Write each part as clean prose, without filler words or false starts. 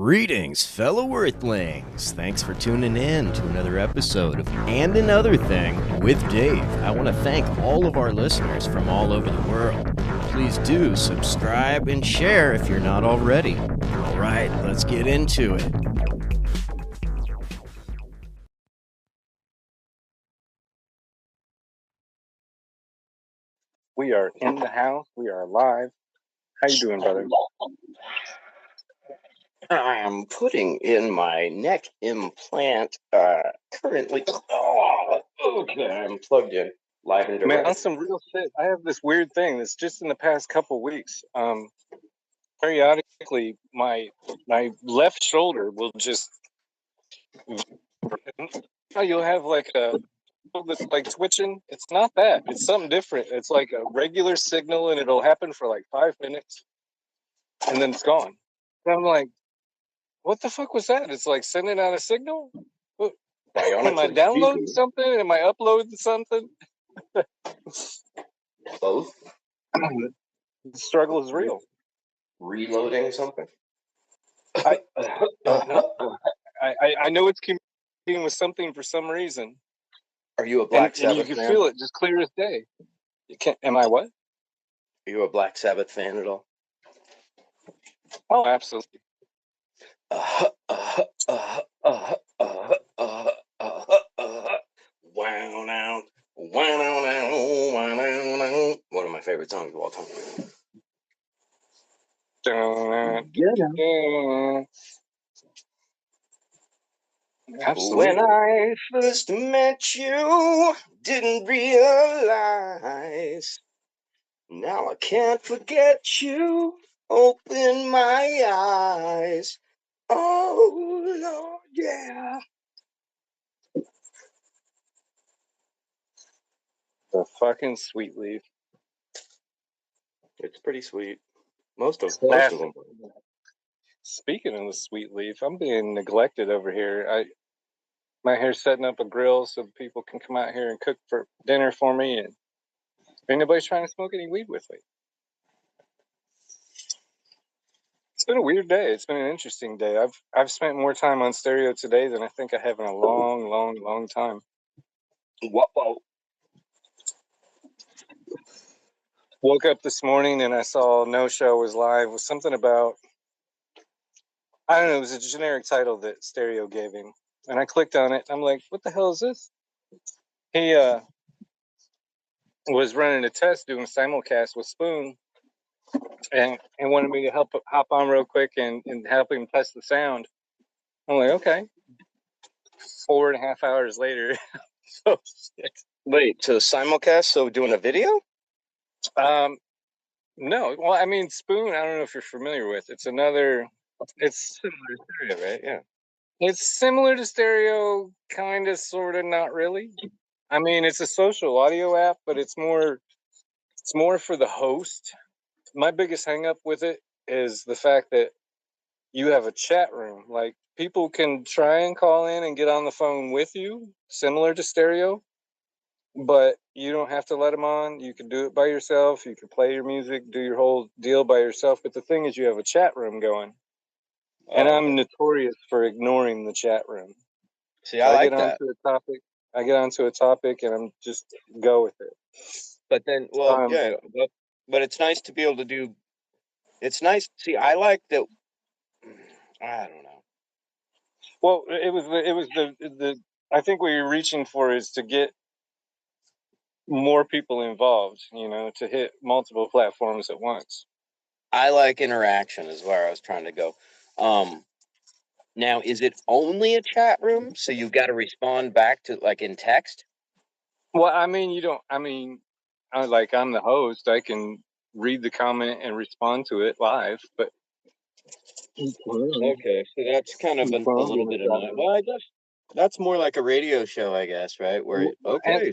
Greetings, fellow Earthlings. Thanks for tuning in to another episode of And Another Thing with Dave. I want to thank all of our listeners from all over the world. Please do subscribe and share if you're not already. All right, let's get into it. We are in the house. We are live. How you doing, brother? I am putting in my neck implant currently. Oh, okay, I'm plugged in. Live and direct. Man, on some real shit, I have this weird thing that's just in the past couple weeks. Periodically, my left shoulder will just. You'll have like a that's like twitching. It's not that. It's something different. It's like a regular signal, and it'll happen for like 5 minutes, and then it's gone. And I'm like, what the fuck was that? It's like sending out a signel? Am I downloading something? Am I uploading something? Both? The struggle is real. Reloading something? I know it's communicating with something for some reason. Are you a Black Sabbath fan? And you can feel it just clear as day. You can't. Am I what? Are you a Black Sabbath fan at all? Oh, absolutely. One of my favorite songs of all time. Absolutely. When I first met you, didn't realize. Now I can't forget you. Open my eyes. Oh, Lord, yeah. The fucking Sweet Leaf. It's pretty sweet. Most of them. Speaking of the Sweet Leaf, I'm being neglected over here. My hair's setting up a grill so people can come out here and cook for dinner for me, and anybody's trying to smoke any weed with me. It's been a weird day. It's been an interesting day. I've spent more time on stereo today than I think I have in a long time. Whoa. Woke up this morning and I saw No Show was live with something about, I don't know, it was a generic title that Stereo gave him. And I clicked on it. I'm like, what the hell is this? He was running a test doing a simulcast with Spoon and wanted me to hop on real quick and help him test the sound. I'm like, okay. 4.5 hours later. So shit. Wait, to simulcast? So doing a video? No. Well, I mean, Spoon, I don't know if you're familiar with. It's similar to Stereo, right? Yeah. It's similar to Stereo, kind of, sort of, not really. I mean, it's a social audio app, but it's more for the host. My biggest hang up with it is the fact that you have a chat room. Like, people can try and call in and get on the phone with you, similar to Stereo, but you don't have to let them on. You can do it by yourself. You can play your music, do your whole deal by yourself. But the thing is, you have a chat room going. And I'm notorious for ignoring the chat room. See, I like that. I get onto a topic and I'm just go with it. But then, but it's nice to be able to do. It's nice. See, I like that. I don't know. Well, it was the. I think what you're reaching for is to get more people involved. To hit multiple platforms at once. I like interaction is where I was trying to go. Now, is it only a chat room? So you've got to respond back to like in text? Well, I mean, you don't. I mean, I'm the host. I can read the comment and respond to it live, but okay, so that's kind of a little bit annoying. Well, I guess that's more like a radio show, I guess, right? Where they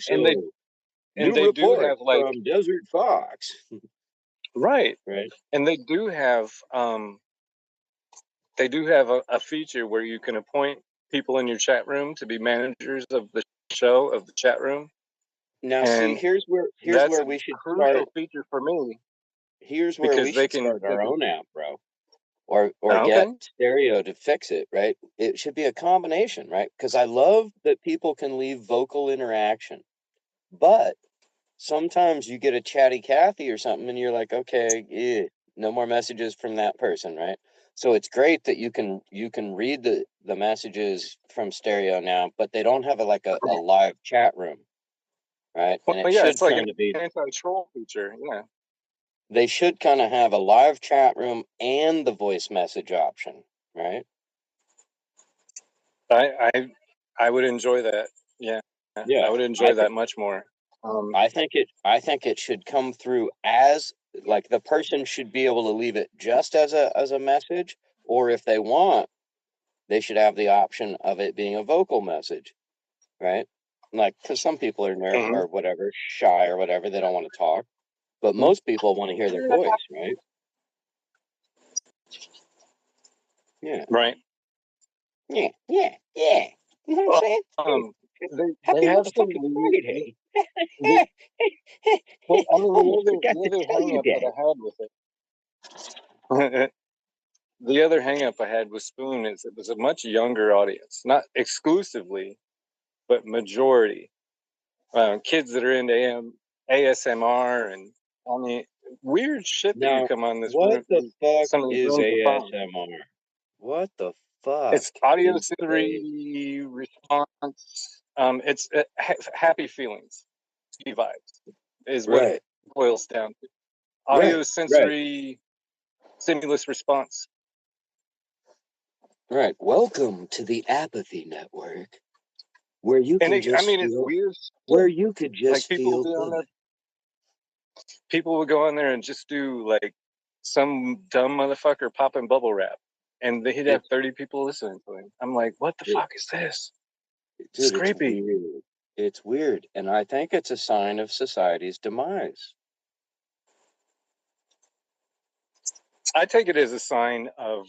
do have like from Desert Fox, right, right, and they do have a feature where you can appoint people in your chat room to be managers of the show, of the chat room. Now, see, here's where we should start. Crucial feature for me. Here's where we should start our own app, bro. or get Okay. stereo to fix it, right? It should be a combination, right? Because I love that people can leave vocal interaction, but sometimes you get a chatty Cathy or something, and you're like, okay, no more messages from that person, right? So it's great that you can read the messages from stereo now, but they don't have a live chat room, right? Well, And it yeah, it's should like an kind of be. anti-troll feature. Yeah. They should kind of have a live chat room and the voice message option, right? I would enjoy that. Yeah. Yeah, I would enjoy that much more. I think it should come through as like the person should be able to leave it just as a message, or if they want, they should have the option of it being a vocal message, right? Like, because some people are Mhm. or whatever, shy or whatever, they don't want to talk, but most people want to hear their voice, right? Yeah, Right. yeah. You know what I'm Well, saying? they Happy have some. motherfucking Friday. The, well, I mean, Almost forgot the to other tell hang you up that that. I had with it, the other hang up I had with Spoon is it was a much younger audience, not exclusively, but majority. Kids that are into ASMR and I mean weird shit that you Now, come on this what room. the fuck Some of these is rooms will find. ASMR? What the fuck It's audio is a sensory response. It's happy feelings, vibes is what it right, boils down to. Audio right, right, sensory stimulus response. right? Welcome to the Apathy Network, where you And can I just mean, it's feel, weird where shit. you could Like just people will feel be on there. good. People will go on there and just do like some dumb motherfucker popping bubble wrap, and he'd have It's 30 people listening to him. I'm like, what the it, fuck is this? It's dude, it's creepy. weird. It's weird, and I think it's a sign of society's demise. I take it as a sign of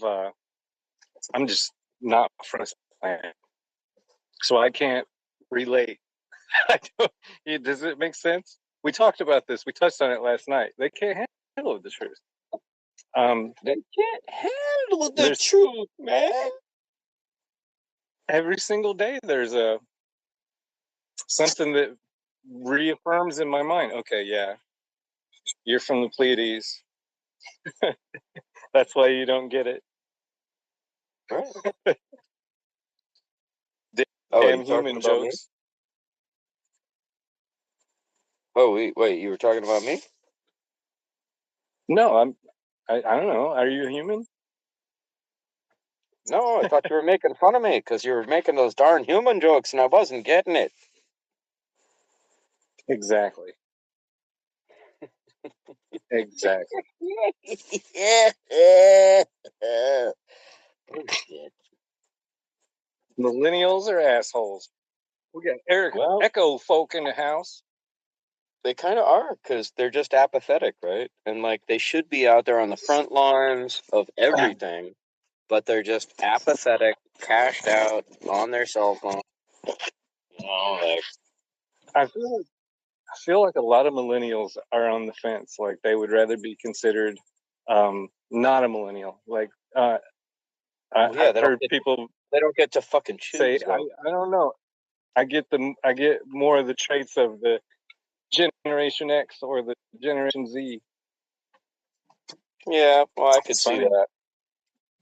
I'm just not from this planet, so I can't relate. I don't, does it make sense? We talked about this. We touched on it last night. They can't handle the truth. They can't handle the There's truth, man. every single day there's a something that reaffirms in my mind. Okay, yeah, you're from the Pleiades. That's why you don't get it. Right. Oh, are you Damn talking human about me? jokes. Oh, wait, you were talking about me? No, I don't know. Are you a human? No, I thought you were making fun of me because you were making those darn human jokes and I wasn't getting it. Exactly. Exactly. Oh, shit. Millennials are assholes. We got Eric Well, Echo folk in the house. they kind of are because they're just apathetic, right? And like they should be out there on the front lines of everything, but they're just apathetic, cashed out on their cell phone. You know, like, I feel like a lot of millennials are on the fence. Like they would rather be considered not a millennial. Like well, yeah, I've heard people they don't get to fucking say, choose though. I don't know. I get more of the traits of the Generation X or the Generation Z. Yeah, well, I could It's see funny. that.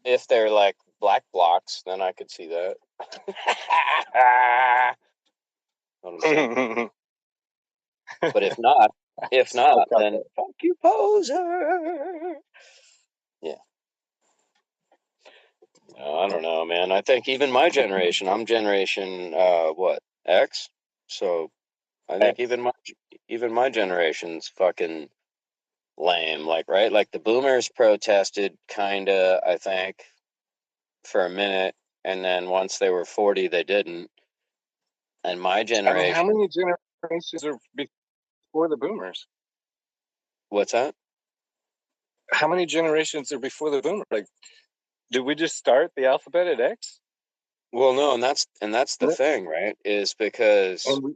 If they're like black blocks, then I could see that. What I'm saying. But if I'll not, cut then that. fuck you, poser. Yeah. I don't know, man. I think even my generation, I'm generation what, X? So I think X. even my generation's fucking lame, like, right? Like the boomers protested kinda, I think, for a minute, and then once they were 40, they didn't. And my I mean, how generation, many generations are before the boomers? what's that? How many generations are before the boomers? Like, did we just start the alphabet at X? Well, no, and that's the thing, right? Is because And we,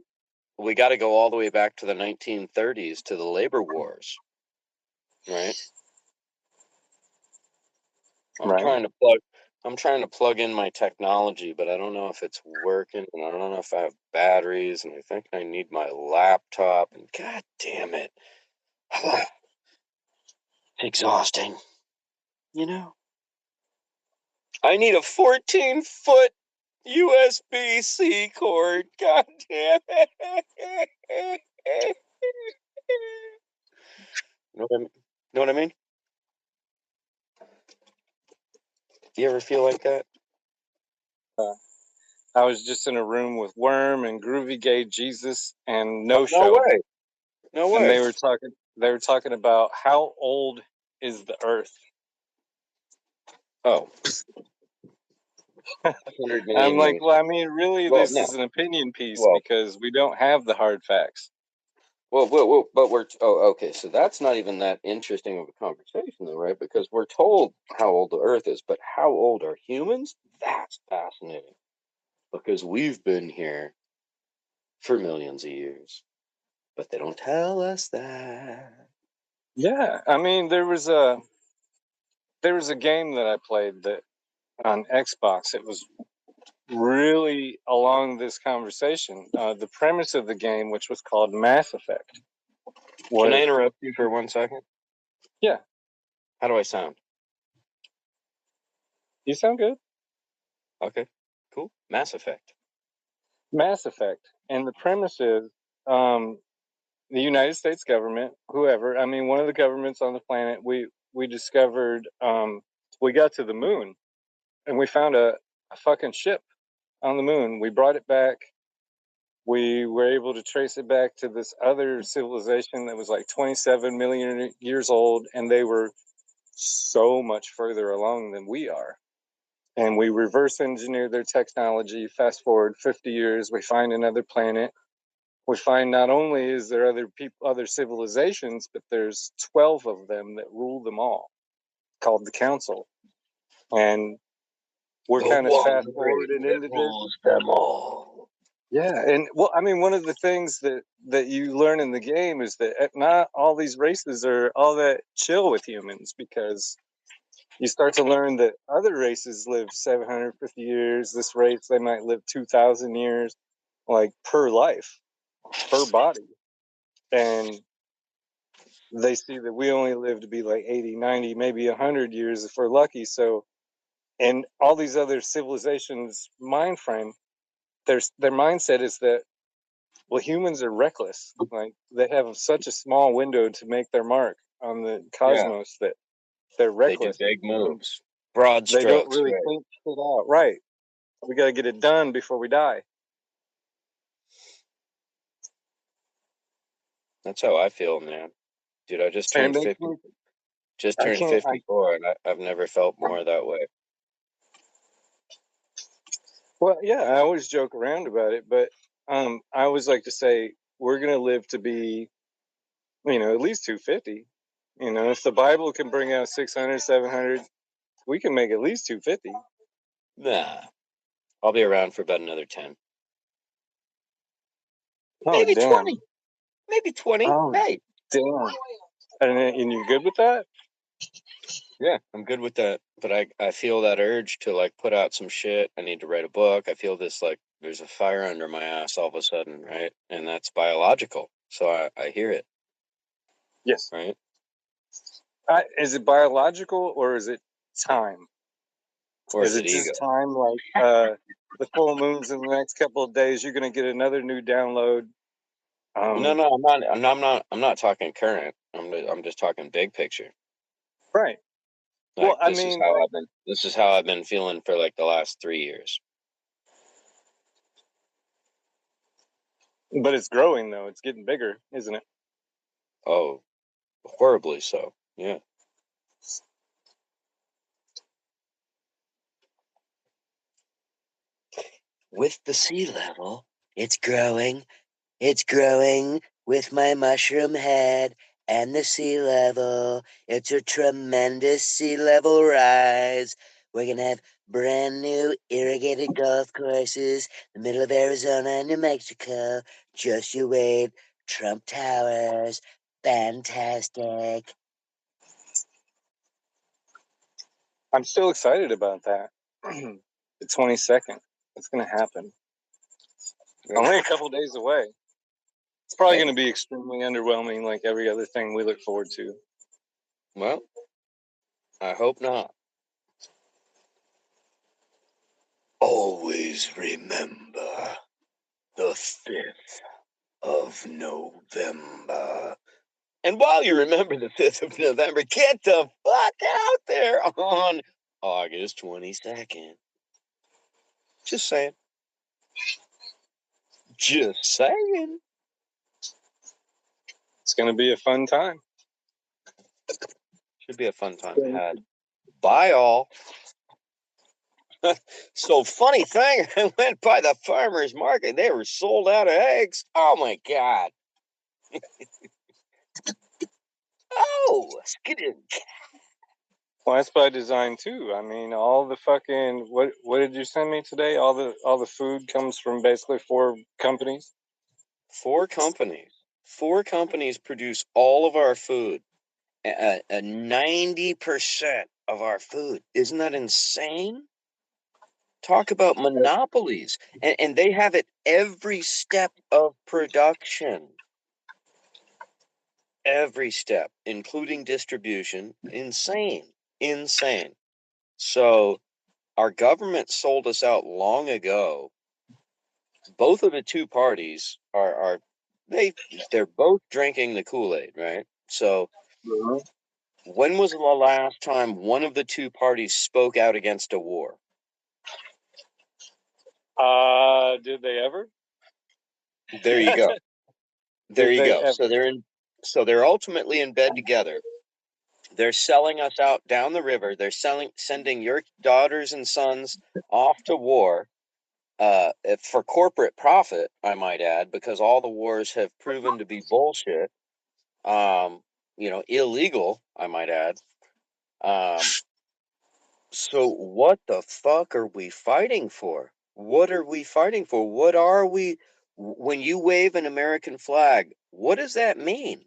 we got to go all the way back to the 1930s to the labor wars, right? I'm Right. trying to plug. I'm trying to plug in my technology, but I don't know if it's working, and I don't know if I have batteries, and I think I need my laptop. And God damn it, it's exhausting. You know, I need a 14-foot USB-C cord. God damn it. Know what I mean? Do you ever feel like that? I was just in a room with Worm and Groovy Gay Jesus and No No Show, way. No and way. they were talking about how old is the Earth. Oh. 100 million I'm like, years. well, I mean, really, Well, this no. is an opinion piece Well, because we don't have the hard facts. but we're okay. So that's not even that interesting of a conversation, though, right? Because we're told how old the Earth is, but how old are humans? That's fascinating because we've been here for millions of years, but they don't tell us that. Yeah, I mean, there was a game that I played that on Xbox. It was really along this conversation. The premise of the game, which was called Mass Effect, Can I was interrupt you for 1 second? yeah. How do I sound? You sound good. Okay, cool. Mass Effect. Mass Effect, and the premise is the United States government, whoever. I mean, one of the governments on the planet. We discovered. We got to the moon, and we found a fucking ship on the moon. We brought it back. We were able to trace it back to this other civilization that was like 27 million years old, and they were so much further along than we are. And we reverse engineer their technology. Fast forward 50 years, we find another planet. We find not only is there other people, other civilizations, but there's 12 of them that rule them all, called the Council. And we're The kind of one fast forwarding that into this. rules them all. Yeah, and well, I mean, one of the things that you learn in the game is that not all these races are all that chill with humans, because you start to learn that other races live 750 years. This race, they might live 2,000 years, like per life, per body. And they see that we only live to be like 80, 90, maybe 100 years if we're lucky. So, and all these other civilizations' mind frame, their mindset is that, well, humans are reckless. Like, they have such a small window to make their mark on the Yeah, cosmos that they're they do reckless. big moves, broad They don't strokes, really right? think shit out. Right. We got to get it done before we die. That's how I feel, man. Dude, I just And turned it makes 50. me, Just I turned can't, 54, and I've never felt more that way. well, yeah, I always joke around about it, but I always like to say we're going to live to be, at least 250. If the Bible can bring out 600, 700, we can make at least 250. Nah, I'll be around for about another 10. Oh, Maybe damn. 20. Maybe 20. Oh, Hey. damn. And you're good with that? Yeah, I'm good with that. But I feel that urge to like put out some shit. I need to write a book. I feel this like there's a fire under my ass all of a sudden, right? And that's biological. So I hear it, Yes. right? Is it biological or is it time? Or Is is it it ego? just time? Like the full moons in the next couple of days, you're going to get another new download. No, I'm not talking current. I'm just talking big picture. Right. Well, Like I mean, this is how I've been feeling for like the last 3 years. but it's growing though. It's getting bigger, isn't it? Oh, horribly so. Yeah. With the sea level, it's growing. It's growing with my mushroom head and the sea level. It's a tremendous sea level rise. We're going to have brand new irrigated golf courses in the middle of Arizona and New Mexico. Just you wait. Trump Towers. Fantastic. I'm still excited about that. The 22nd. It's going to happen. Only a couple days away. It's probably going to be extremely underwhelming, like every other thing we look forward to. Well, I hope not. Always remember the 5th of November. And while you remember the 5th of November, get the fuck out there on August 22nd. Just saying. Just saying. It's going to be a fun time. Should be a fun time had. Bye, all. So, funny thing, I went by the farmer's market. They were sold out of eggs. Oh, my God. Oh, Well, that's by design too. I mean, all the fucking what did you send me today? All the food comes from basically 4 companies. 4 companies. 4 companies produce all of our food. 90% of our food. Isn't that insane? Talk about monopolies. And they have it every step of production. Every step, including distribution. Insane. Insane. So our government sold us out long ago. Both of the 2 parties they're both drinking the Kool-Aid, right? So when was the last time one of the 2 parties spoke out against a war? Did they ever? There you go. There you go. Ever? So they're ultimately in bed together. They're selling us out down the river. They're sending your daughters and sons off to war for corporate profit, I might add, because all the wars have proven to be bullshit. Illegal, I might add. So what the fuck are we fighting for? What are we fighting for? What are we? When you wave an American flag, what does that mean?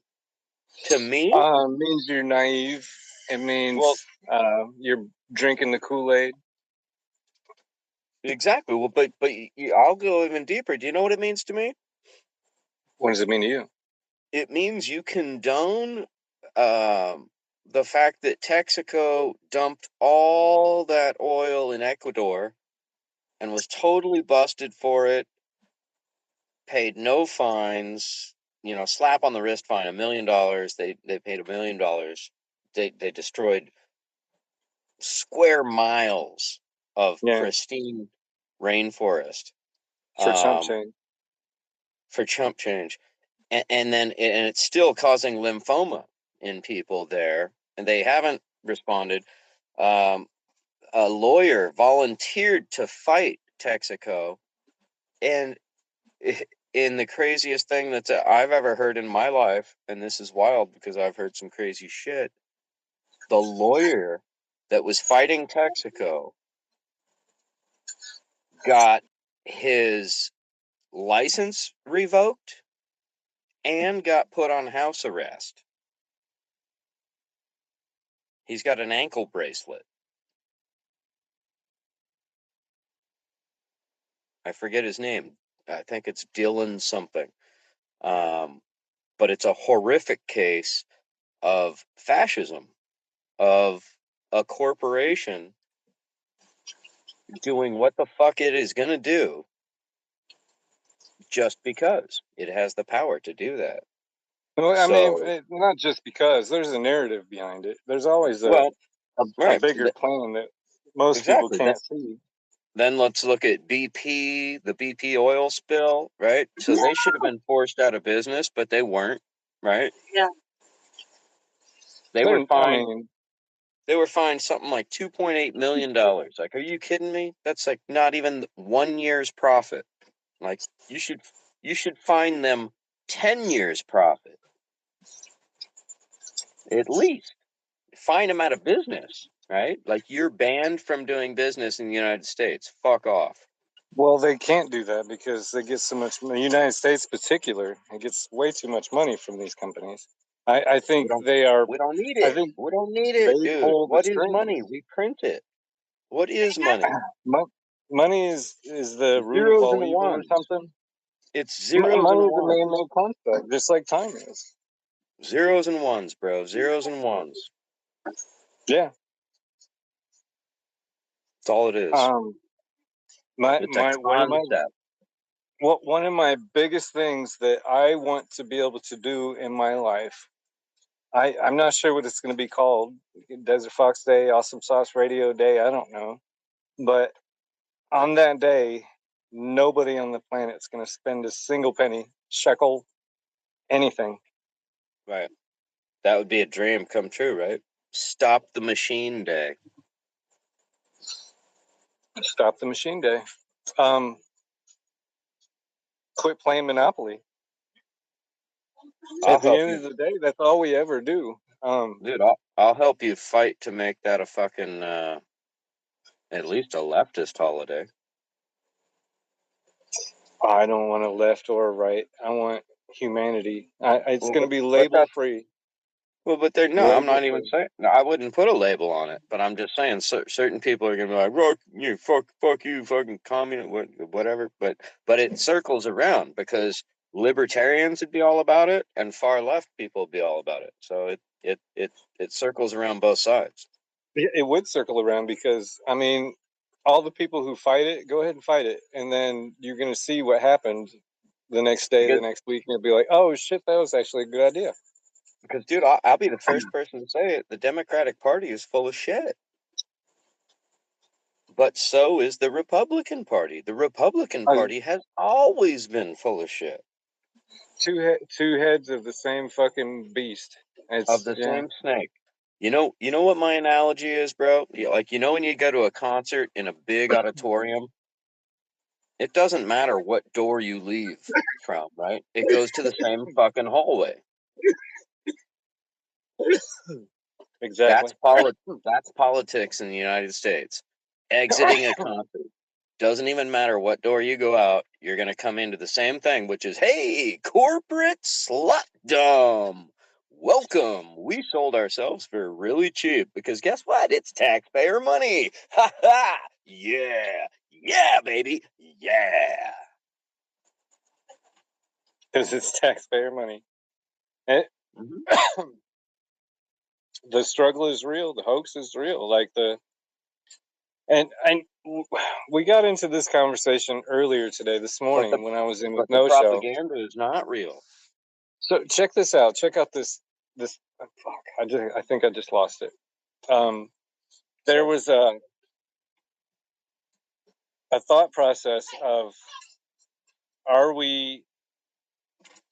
To me? Means you're naive. It means you're drinking the Kool-Aid. Exactly. Well, but I'll go even deeper. Do you know what it means to me? What does it mean to you? It means you condone the fact that Texaco dumped all that oil in Ecuador and was totally busted for it, paid no fines, slap on the wrist fine, $1 million. They paid $1 million. They destroyed square miles of pristine rainforest for chump change. For chump change, and it's still causing lymphoma in people there, and they haven't responded. A lawyer volunteered to fight Texaco, and in the craziest thing that I've ever heard in my life, and this is wild because I've heard some crazy shit, the lawyer that was fighting Texaco got his license revoked and got put on house arrest. He's got an ankle bracelet. I forget his name. I think it's Dylan something. But it's a horrific case of fascism, of a corporation doing what the fuck it is going to do just because it has the power to do that. Well, I mean, not just because. There's a narrative behind it. There's always a bigger plan that most people can't see. Then let's look at BP, the BP oil spill, right? So they should have been forced out of business, but they weren't, right? Yeah. They were fined. They were fined something like $2.8 million. Like, are you kidding me? That's like not even 1 year's profit. Like, you should fine them 10 years profit. At least fine them out of business, right? Like, you're banned from doing business in the United States. Fuck off. Well, they can't do that because they get so much. The United States, in particular, it gets way too much money from these companies. I We think don't they are. we don't need I it. think We don't need they it, dude. pull the What is strings. money? We print it. What is money? Money is the root of Zeros all and evil or ones. something. It's zeros Money and is a ones. man-made construct, just like time is. Zeros and ones, bro. Zeros and ones. Yeah. That's all it is. My It's a one of my concept. one of my biggest things that I want to be able to do in my life. I'm not sure what it's going to be called. Desert Fox Day, Awesome Sauce Radio Day. I don't know. But on that day, nobody on the planet's going to spend a single penny, shekel, anything. Right. That would be a dream come true, right? Stop the machine day. Stop the machine day. Quit playing Monopoly. I'll At the help end you. of the day, that's all we ever do. Dude, I'll help you fight to make that a fucking at least a leftist holiday. I don't want a left or a right. I want humanity. It's going to be But label free. Well, but I'm not even saying. No, I wouldn't put a label on it. But I'm just saying, certain people are gonna be like, "Fuck you, fuck you, fucking communist, whatever." But it circles around because libertarians would be all about it, and far left people would be all about it. So it circles around both sides. It would circle around because I mean, all the people who fight it, go ahead and fight it, and then you're going to see what happened the next day, the next week, and you'll be like, "Oh shit, that was actually a good idea." Because, dude, I'll be the first person to say it. The Democratic Party is full of shit. But so is the Republican Party. The Republican Party has always been full of shit. Two heads of the same fucking beast. Of the same snake. You know what my analogy is, bro? Like, when you go to a concert in a big auditorium, it doesn't matter what door you leave from, right? It goes to the same fucking hallway. Exactly. That's politics in the United States. Exiting a concert. Doesn't even matter what door you go out, you're going to come into the same thing, which is, hey, corporate slutdom. Welcome. We sold ourselves for really cheap because guess what? It's taxpayer money. Ha ha. Yeah. Yeah, baby. Yeah. Because it's taxpayer money. The struggle is real. The hoax is real. And we got into this conversation earlier today, this morning, when I was in with the No Show. propaganda is not real. So check this out. Check out this. I think I just lost it. There was a thought process of, are we?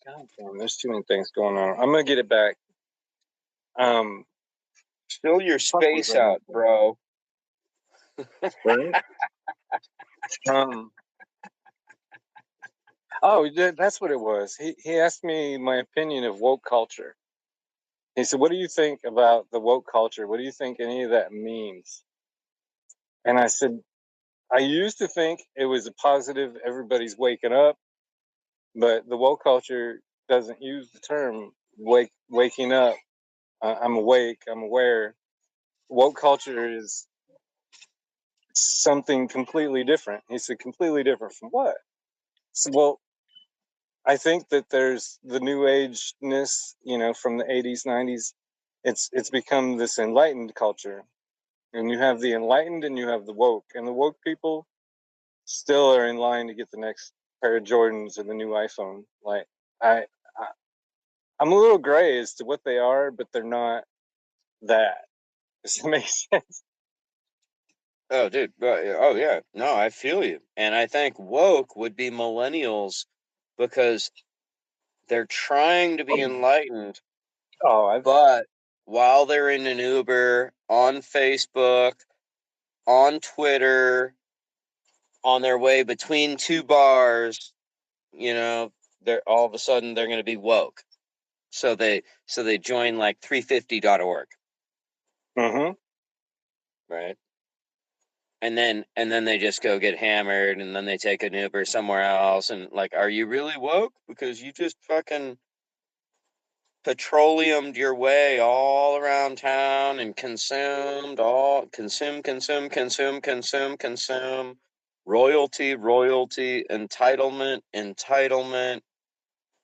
God damn, there's too many things going on. I'm gonna get it back. Fill your space out, bro. Right? Oh, that's what it was. He asked me my opinion of woke culture. He said, "What do you think about the woke culture? What do you think any of that means?" And I said, "I used to think it was a positive. Everybody's waking up, but the woke culture doesn't use the term waking up. I'm awake. I'm aware. Woke culture is something completely different." He said, "Completely different from what?" So, well, I think that there's the new ageness, from the 80s, 90s. It's become this enlightened culture. And you have the enlightened and you have the woke. And the woke people still are in line to get the next pair of Jordans or the new iPhone. Like I I'm a little gray as to what they are, but they're not that. Does it make sense? Oh, dude. Oh, yeah. No, I feel you. And I think woke would be millennials because they're trying to be enlightened, but while they're in an Uber, on Facebook, on Twitter, on their way between two bars, they're all of a sudden they're going to be woke. So they join like 350.org. Mm-hmm. Right. And then they just go get hammered, and then they take an Uber somewhere else. And like, are you really woke? Because you just fucking petroleumed your way all around town and consumed consume, royalty, entitlement.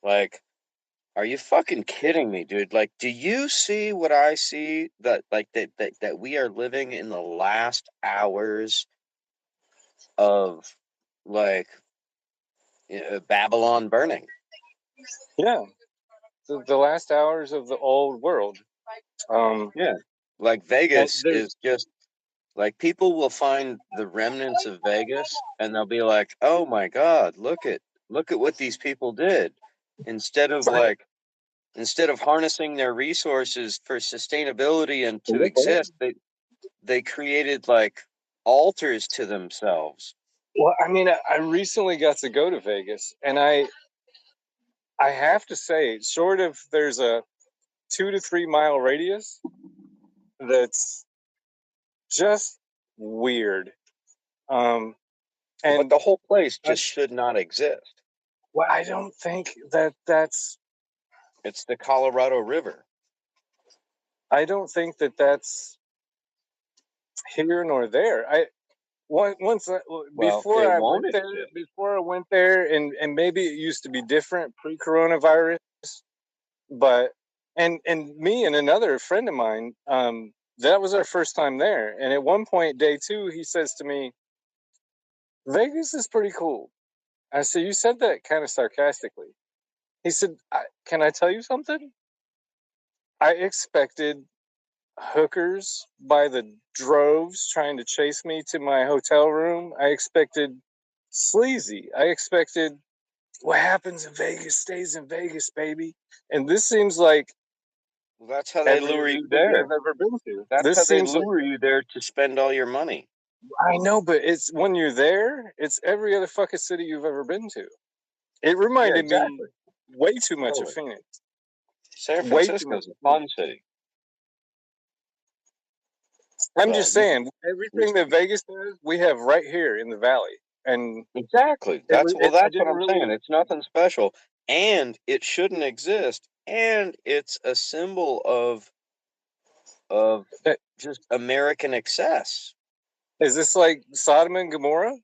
Like, are you fucking kidding me, dude? Like, do you see what I see? That we are living in the last hours of, like, Babylon burning. Yeah, the last hours of the old world. Yeah, like Vegas is just like, people will find the remnants of Vegas and they'll be like, "Oh my God, look at what these people did." Instead of harnessing their resources for sustainability and to exist, they created like altars to themselves. Well, I mean, I recently got to go to Vegas, and I have to say, short of there's a 2 to 3 mile radius that's just weird. And but the whole place just should not exist. Well, I don't think that's. It's the Colorado River. I don't think that's here nor there. Before I went there, and maybe it used to be different pre-coronavirus, but and me and another friend of mine, that was our first time there, and at one point, day 2, he says to me, "Vegas is pretty cool." I said, "You said that kind of sarcastically." He said, "Can I tell you something? I expected hookers by the droves trying to chase me to my hotel room. I expected sleazy. I expected what happens in Vegas stays in Vegas, baby." And this seems like that's how they lure you there. I've ever been to. That's how they lure you there to spend all your money. I know, but it's when you're there, it's every other fucking city you've ever been to. It reminded me way too much of Phoenix. San Francisco's a fun city. I'm just saying, everything that Vegas does, we have right here in the valley. And exactly. That's what I'm saying. It's nothing special, and it shouldn't exist. And it's a symbol of just American excess. Is this like Sodom and Gomorrah?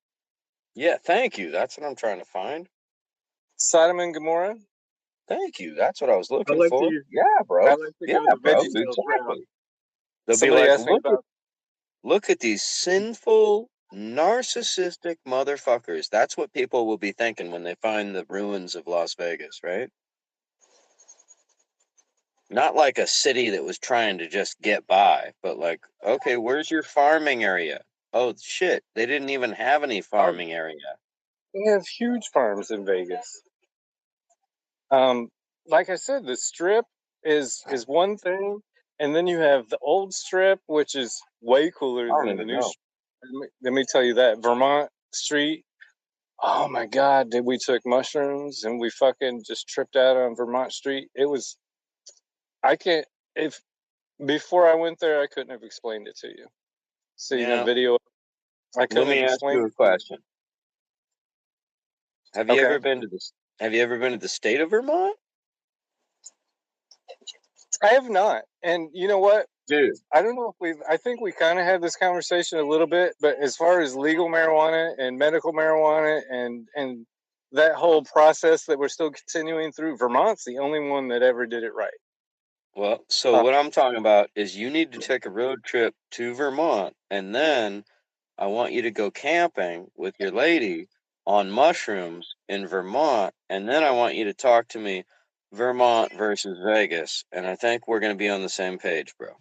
Yeah, thank you. That's what I'm trying to find. Sodom and Gomorrah? Thank you. That's what I was looking for. Yeah, bro. Yeah, bro. Exactly. They'll be like, look at these sinful, narcissistic motherfuckers. That's what people will be thinking when they find the ruins of Las Vegas, right? Not like a city that was trying to just get by, but like, okay, where's your farming area? Oh, shit. They didn't even have any farming area. They have huge farms in Vegas. Like I said, the Strip is one thing, and then you have the old Strip, which is way cooler than the new Strip. Let me tell you that. Vermont Street. Oh my God, we took mushrooms and we fucking just tripped out on Vermont Street. It was, before I went there, I couldn't have explained it to you. Seeing a video, I couldn't have explained. Let me ask you a question. Have you ever been to the state of Vermont? I have not. And you know what? Dude, I don't know if I think we kind of had this conversation a little bit, but as far as legal marijuana and medical marijuana and that whole process that we're still continuing through, Vermont's the only one that ever did it right. Well, so what I'm talking about is you need to take a road trip to Vermont, and then I want you to go camping with your lady on mushrooms in Vermont, and then I want you to talk to me Vermont versus Vegas, and I think we're going to be on the same page, bro.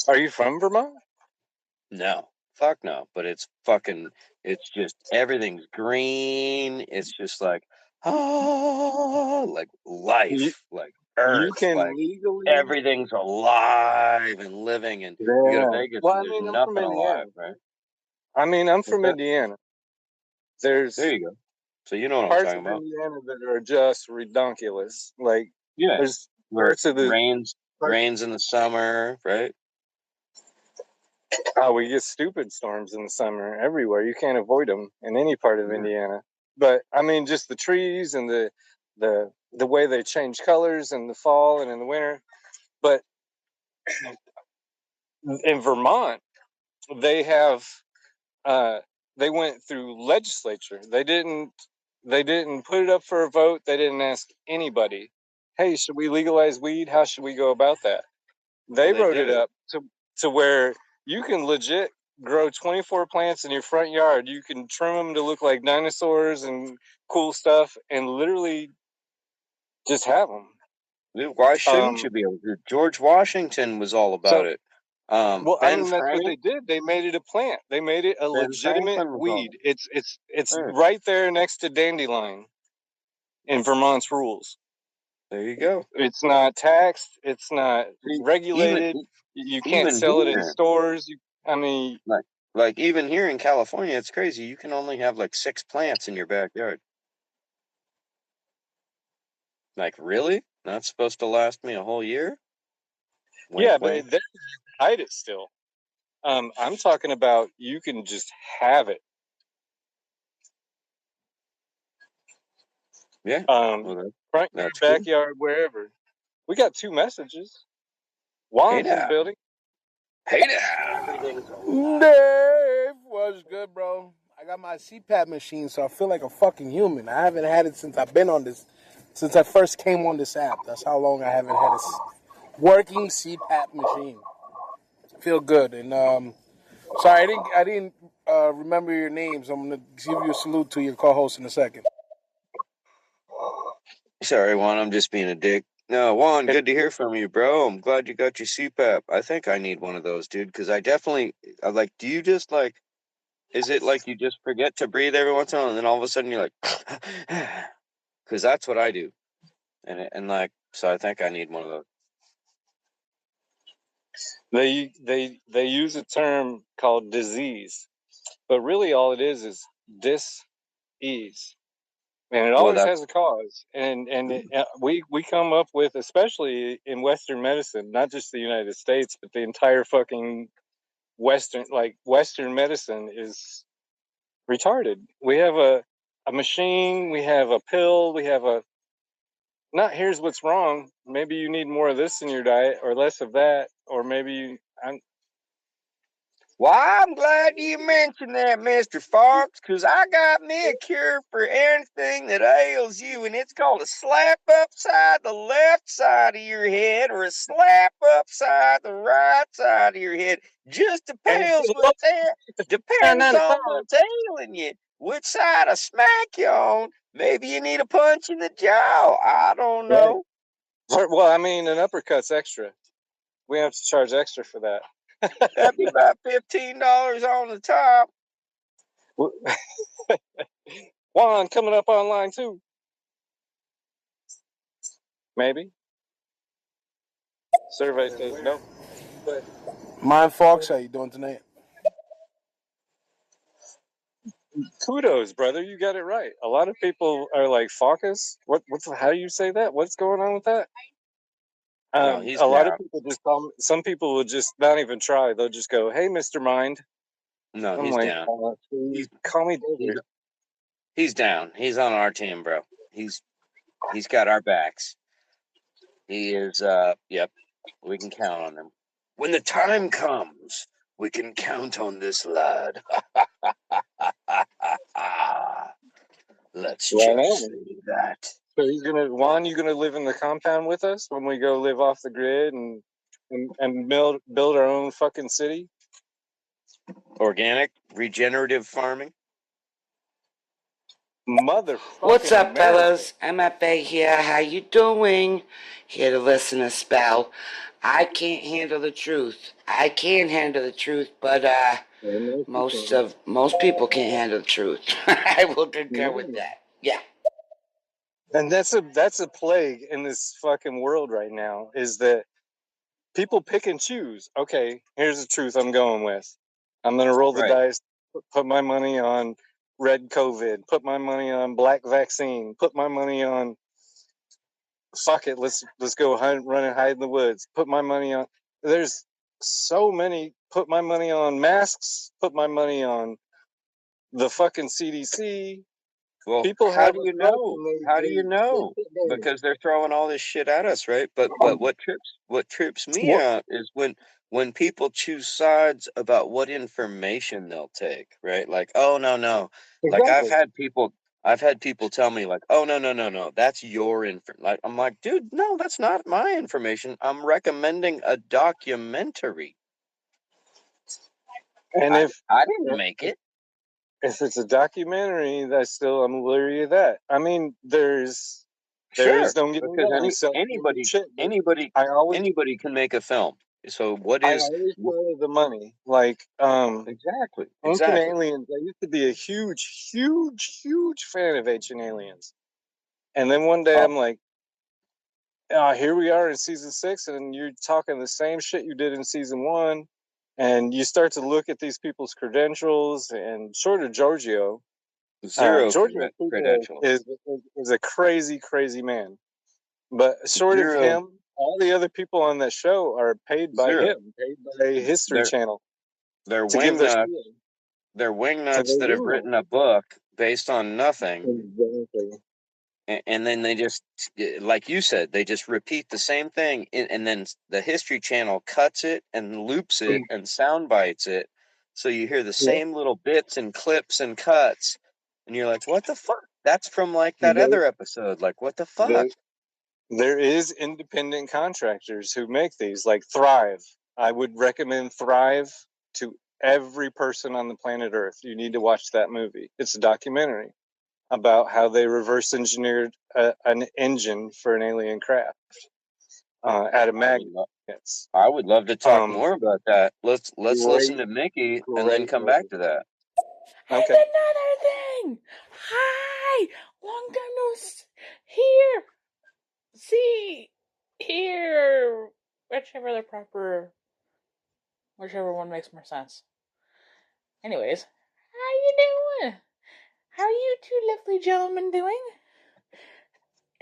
Are you from Vermont? No. Fuck no. But it's just everything's green. It's just like, like life, like earth. You can like legally. Everything's alive and living, and you go to Vegas and there's nothing alive, right? I mean, I'm from Indiana. There you go. So you know what I'm talking about. Parts of Indiana that are just redonkulous. Like, there's parts of the rains in the summer, right? Oh, we get stupid storms in the summer everywhere. You can't avoid them in any part of Indiana. But I mean, just the trees and the the way they change colors in the fall and in the winter. But in Vermont, they have they went through legislature. They didn't put it up for a vote. They didn't ask anybody, hey, should we legalize weed? How should we go about that? They wrote it up to where you can legit grow 24 plants in your front yard. You can trim them to look like dinosaurs and cool stuff, and literally just have them. Why shouldn't you be able to? George Washington was all about it. Well, I Ben mean, that's what they Franklin, did. They made it a plant. They made it a Ben legitimate Franklin was all. weed. It's right there next to dandelion in Vermont's rules. There you go. It's not taxed. It's not regulated. You can't sell it in stores. I mean, like even here in California, it's crazy. You can only have like 6 plants in your backyard. Like, really? Not supposed to last me a whole year? Wink, yeah, wink. but they hide it still. I'm talking about you can just have it. Yeah. Front yard, backyard, wherever. We got 2 messages. Juan's in the building. Hey there. Dave, what's good, bro? I got my CPAP machine, so I feel like a fucking human. I haven't had it since I've been on this, since I first came on this app. That's how long I haven't had a working CPAP machine. I feel good, and sorry, I didn't remember your names. I'm gonna give you a salute to your co-host in a second. Sorry, Juan, I'm just being a dick. No, Juan, good to hear from you, bro. I'm glad you got your CPAP. I think I need one of those, dude, because I like, do you just like, is it like you just forget to breathe every once in a while and then all of a sudden you're like, because that's what I do. And like, so I think I need one of those. They use a term called disease, but really all it is dis-ease. And it always has a cause. And we come up with, especially in Western medicine, not just the United States, but the entire fucking Western medicine is retarded. We have a machine, we have a pill, we have not here's what's wrong. Maybe you need more of this in your diet or less of that, or maybe Well, I'm glad you mentioned that, Mr. Fox, because I got me a cure for anything that ails you, and it's called a slap upside the left side of your head or a slap upside the right side of your head. Just depends on what's ailing you. Which side I smack you on? Maybe you need a punch in the jaw. I don't know. Well, I mean, an uppercut's extra. We have to charge extra for that. That'd be about $15 on the top. Juan coming up online too. Maybe. Survey says no. But Mine Fox, how you doing tonight? kudos, brother. You got it right. A lot of people are like, Focus? How do you say that? What's going on with that? A lot of people just call me, some people will just not even try. They'll just go, hey, Mr. Mind. No, he's down. Call me David. He's down. He's on our team, bro. He's got our backs. He is, yep. We can count on him. When the time comes, we can count on this lad. Let's just say that. So Juan, you gonna live in the compound with us when we go live off the grid and build our own fucking city? Organic, regenerative farming. Motherfucking What's up, America. fellas? MFA here. How you doing? Here to listen a spell. I can't handle the truth. I can handle the truth, but most people can't handle the truth. I will concur with that. Yeah. And that's a plague in this fucking world right now, is that people pick and choose. Okay, here's the truth I'm going with. I'm gonna roll the dice, put my money on red COVID, put my money on black vaccine, put my money on fuck it, let's go run and hide in the woods. Put my money on. There's so many. Put my money on masks. Put my money on the fucking CDC. Well, People how have do a you fuck know? and How do they you know? sit there. Because they're throwing all this shit at us, right? But what trips me What? out is when people choose sides about what information they'll take, right? Like, oh no. Like Exactly. I've had people tell me like, oh no, that's your info. Like I'm like, dude, no, that's not my information. I'm recommending a documentary. And I didn't make it. if it's a documentary, I'm leery of that. I mean, there is, Sure, don't get me because wrong, self-made shit. But I always, anybody can make a film. So what I is always follow the money. Like, exactly? Ancient Aliens. I used to be a huge fan of Ancient Aliens, and then one day Oh, I'm like, here we are in season 6, and you're talking the same shit you did in season 1, and you start to look at these people's credentials, and short of Giorgio, zero Giorgio credentials. is a crazy man. But short of Zero. him, all the other people on that show are paid by Zero. him, paid by History Channel They're to give their wingnuts. spiel. They're So wingnuts that they have do written a book based on nothing, exactly. and then they just, like you said, they just repeat the same thing, and then the History Channel cuts it and loops it and sound bites it, so you hear the same little bits and clips and cuts, and you're like, what the fuck? That's from like that other episode. Like, what the fuck? There is independent contractors who make these, like Thrive. I would recommend Thrive to every person on the planet Earth. You need to watch that movie. It's a documentary about how they reverse engineered an engine for an alien craft out of magnets. I would love to talk more about that. Let's listen to Mickey and then great come back to that. And another thing. Hi, long time no hear, see, hear, whichever one makes more sense. Anyways, how you doing? How are you two lovely gentlemen doing?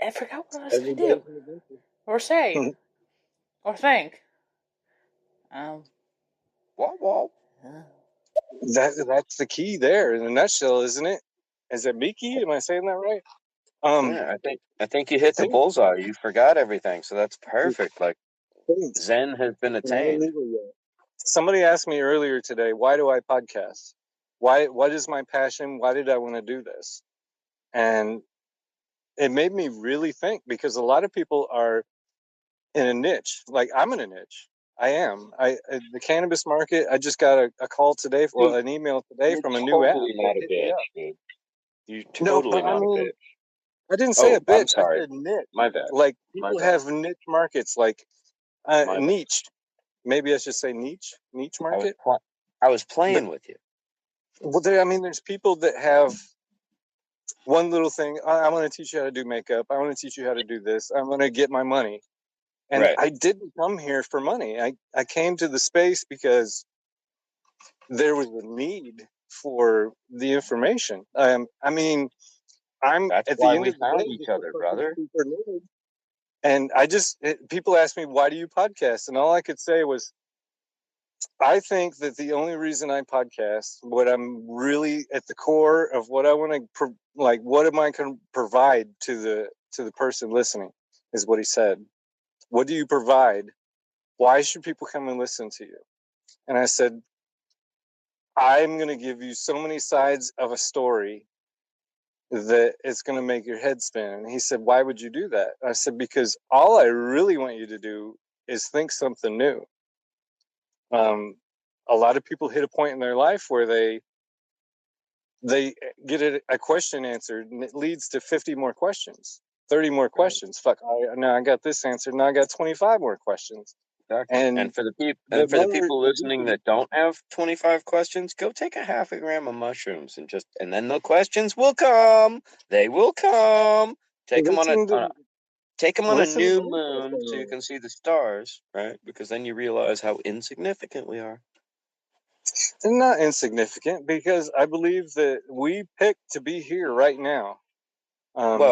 I forgot what I was going to do. Or say. Or think. Wah. That's the key there in a nutshell, isn't it? Is it Miki? Am I saying that right? Yeah, I think you hit the bullseye. You forgot everything, so that's perfect. Like Zen has been attained. Somebody asked me earlier today, why do I podcast? What is my passion? Why did I want to do this? And it made me really think, because a lot of people are in a niche. Like I'm in a niche. I am. The cannabis market. I just got a call today, an email today from a new app. Not a bitch, dude. You're totally not a bitch. I didn't say a bitch. I'm sorry. I said niche. My bad. Like people have niche markets, like niche. Maybe I should say niche market. I was playing with you. Well, there's people that have one little thing. I want to teach you how to do makeup. I want to teach you how to do this. I'm going to get my money. And right. I didn't come here for money. I came to the space because there was a need for the information. I'm That's at the why end we of the found day, each other, brother. And people ask me, why do you podcast? And all I could say was, I think that the only reason I podcast, what I'm really at the core of what I want to what am I going to provide to the person listening, is what he said. What do you provide? Why should people come and listen to you? And I said, I'm going to give you so many sides of a story that it's going to make your head spin. And he said, why would you do that? I said, because all I really want you to do is think something new. A lot of people hit a point in their life where they get a question answered, and it leads to 50 more questions, 30 more questions. Fuck, now I got this answered. Now I got 25 more questions. Exactly. And for the people listening that don't have 25 questions, go take a half a gram of mushrooms and then the questions will come. They will come. Take them on a new moon so you can see the stars, right? Because then you realize how insignificant we are. And not insignificant, because I believe that we picked to be here right now.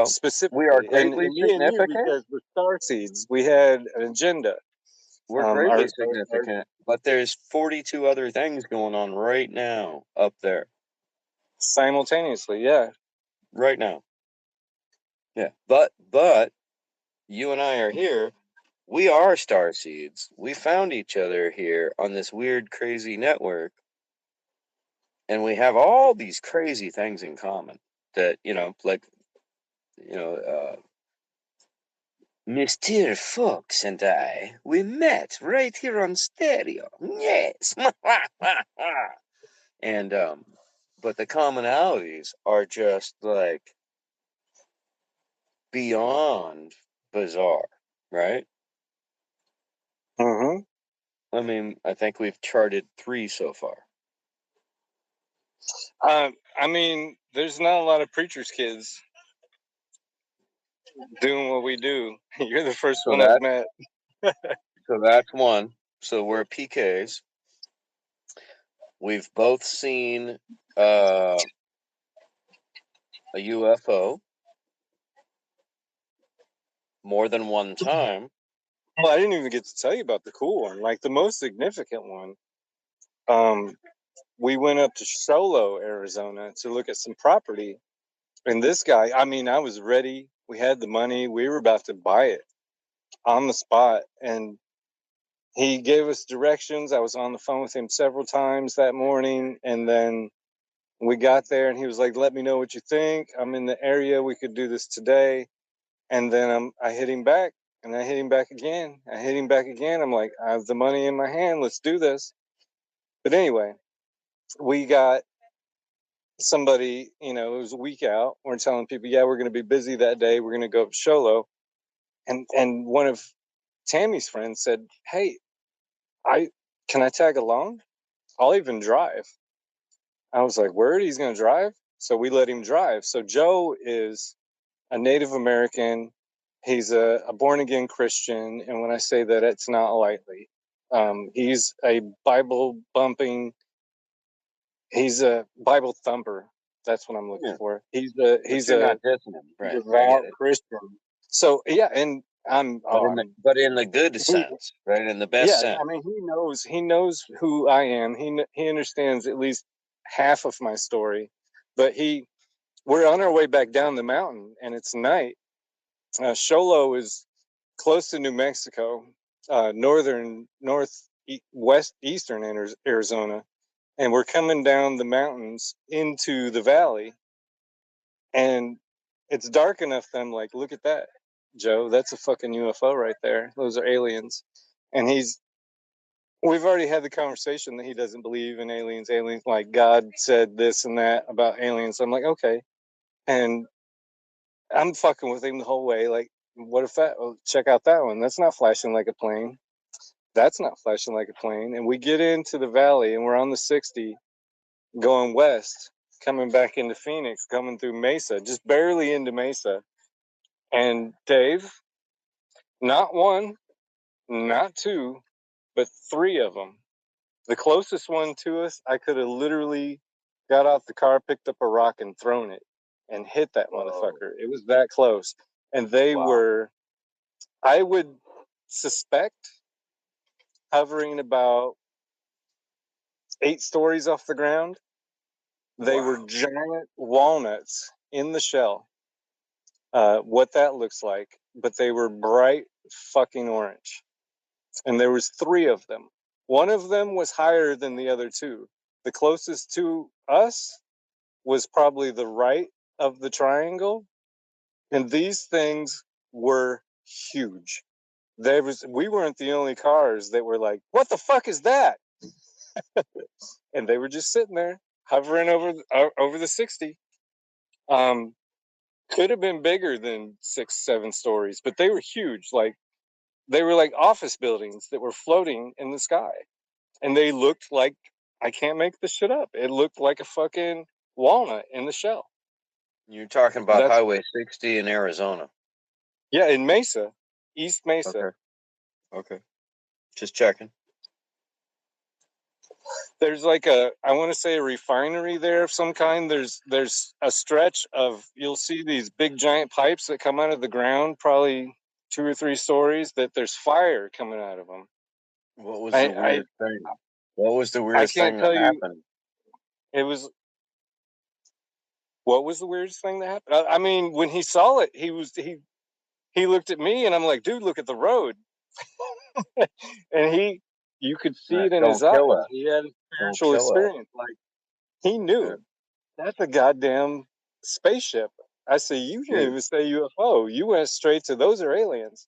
Specifically, we are greatly and me and you, because we're star seeds. We had an agenda. We're greatly significant, but there's 42 other things going on right now up there. Simultaneously, yeah. right now. Yeah, but you and I are here. We are starseeds. We found each other here on this weird, crazy network, and we have all these crazy things in common. That like you know, Mr. Fox and I, we met right here on stereo. Yes, and but the commonalities are just like beyond bizarre, right? Mm-hmm. I mean, I think we've charted 3 so far. I mean, there's not a lot of preachers' kids doing what we do. You're the first one I've met. So that's one. So we're PKs. We've both seen a UFO more than one time. Well, I didn't even get to tell you about the cool one, like the most significant one. We went up to Solo, Arizona to look at some property. And this guy, I mean, I was ready. We had the money. We were about to buy it on the spot. And he gave us directions. I was on the phone with him several times that morning. And then we got there and he was like, let me know what you think. I'm in the area. We could do this today. And then I hit him back and I hit him back again. I hit him back again. I'm like, I have the money in my hand. Let's do this. But anyway, we got somebody, it was a week out. We're telling people, yeah, we're going to be busy that day. We're going to go up to Sholo. And one of Tammy's friends said, hey, can I tag along? I'll even drive. I was like, word, he's going to drive? So we let him drive. So Joe is a Native American. He's a born-again Christian. And when I say that, it's not lightly. He's a Bible-bumping, he's a Bible thumper. That's what I'm looking for. He's a devout Christian. So, yeah, and but in the good sense, right? In the best sense. I mean, he knows who I am. He understands at least half of my story. But we're on our way back down the mountain, and it's night. Sholo is close to New Mexico, eastern Arizona, and we're coming down the mountains into the valley, and it's dark enough that I'm like, look at that, Joe, that's a fucking UFO right there. Those are aliens. And we've already had the conversation that he doesn't believe in aliens, like God said this and that about aliens. I'm like, okay. And I'm fucking with him the whole way. Like, what if check out that one. That's not flashing like a plane. That's not flashing like a plane. And we get into the valley and we're on the 60 going west, coming back into Phoenix, coming through Mesa, just barely into Mesa. And Dave, not one, not two, but 3 of them. The closest one to us, I could have literally got out the car, picked up a rock, and thrown it and hit that motherfucker. It was that close. And they were, I would suspect, hovering about 8 stories off the ground. They were giant walnuts in the shell. What that looks like, but they were bright fucking orange. And there was 3 of them. One of them was higher than the other 2. The closest to us was probably the right of the triangle. And these things were huge. We weren't the only cars that were like, what the fuck is that? And they were just sitting there hovering over the 60. Could have been bigger than 6, 7 stories, but they were huge. Like, they were like office buildings that were floating in the sky. And they looked like, I can't make this shit up. It looked like a fucking walnut in the shell. You're talking about Highway 60 in Arizona. Yeah, in Mesa, East Mesa. Okay. Just checking. There's like I want to say a refinery there of some kind. There's a stretch of, you'll see these big giant pipes that come out of the ground, probably 2 or 3 stories, that there's fire coming out of them. What was the weird thing? What was the weirdest thing that happened? It was, What was the weirdest thing that happened? I mean, when he saw it, he looked at me, and I'm like, dude, look at the road. And you could see it in his eyes. He had a spiritual experience. Like, he knew that's a goddamn spaceship. I say, you didn't even say UFO. You went straight to those are aliens.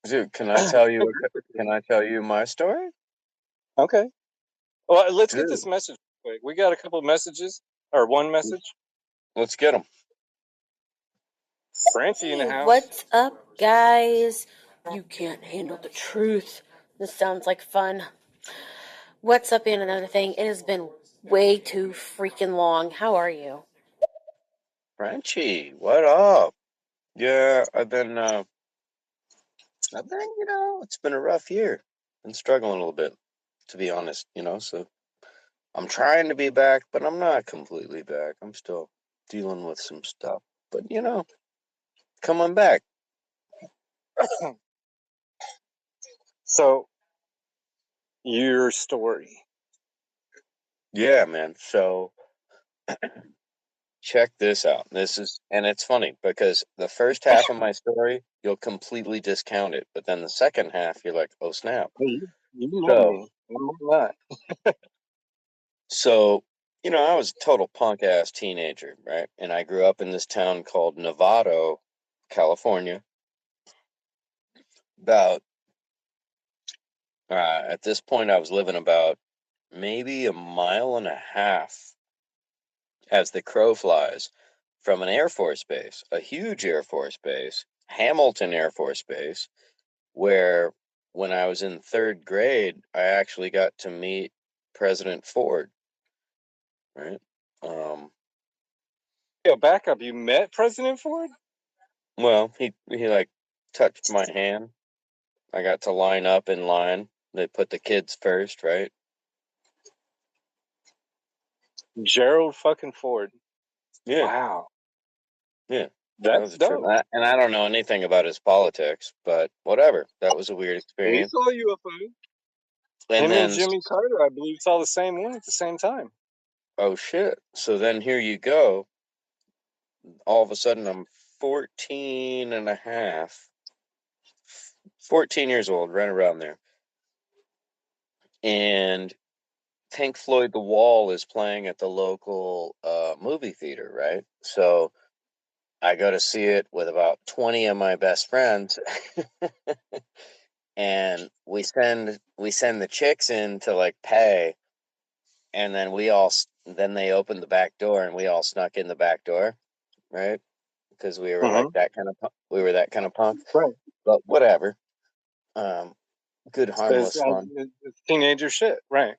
Dude, can I tell you my story? Okay. Well, let's get this message quick. We got a couple of messages, or one message. Let's get them. Francie in the house. What's up, guys? You can't handle the truth. This sounds like fun. What's up, and another thing? It has been way too freaking long. How are you? Frenchie, what up? Yeah, I've been, it's been a rough year. Been struggling a little bit, to be honest, so I'm trying to be back, but I'm not completely back. I'm still dealing with some stuff, but coming back. So, your story. Yeah, man. So check this out. And it's funny because the first half of my story, you'll completely discount it. But then the second half, you're like, oh, snap. You know me. I'm not. So, I was a total punk ass teenager, right? And I grew up in this town called Novato, California. About, at this point, I was living about maybe a mile and a half as the crow flies from an Air Force base, a huge Air Force base, Hamilton Air Force Base, where when I was in third grade, I actually got to meet President Ford, right? Back up. You met President Ford? Well, he like touched my hand. I got to line up in line. They put the kids first, right? Gerald fucking Ford. Yeah. Wow. Yeah. That was a trip. And I don't know anything about his politics, but whatever. That was a weird experience. He saw UFO. Him and Jimmy Carter, I believe, saw the same one at the same time. Oh, shit. So then here you go. All of a sudden, I'm 14 and a half. 14 years old, right around there. And Pink Floyd The Wall is playing at the local movie theater, right? So I go to see it with about 20 of my best friends. And we send the chicks in to like pay, and then then they opened the back door and we all snuck in the back door, right? Because we were like that kind of punk. Right. But whatever. Good harmless fun. It's teenager shit, right?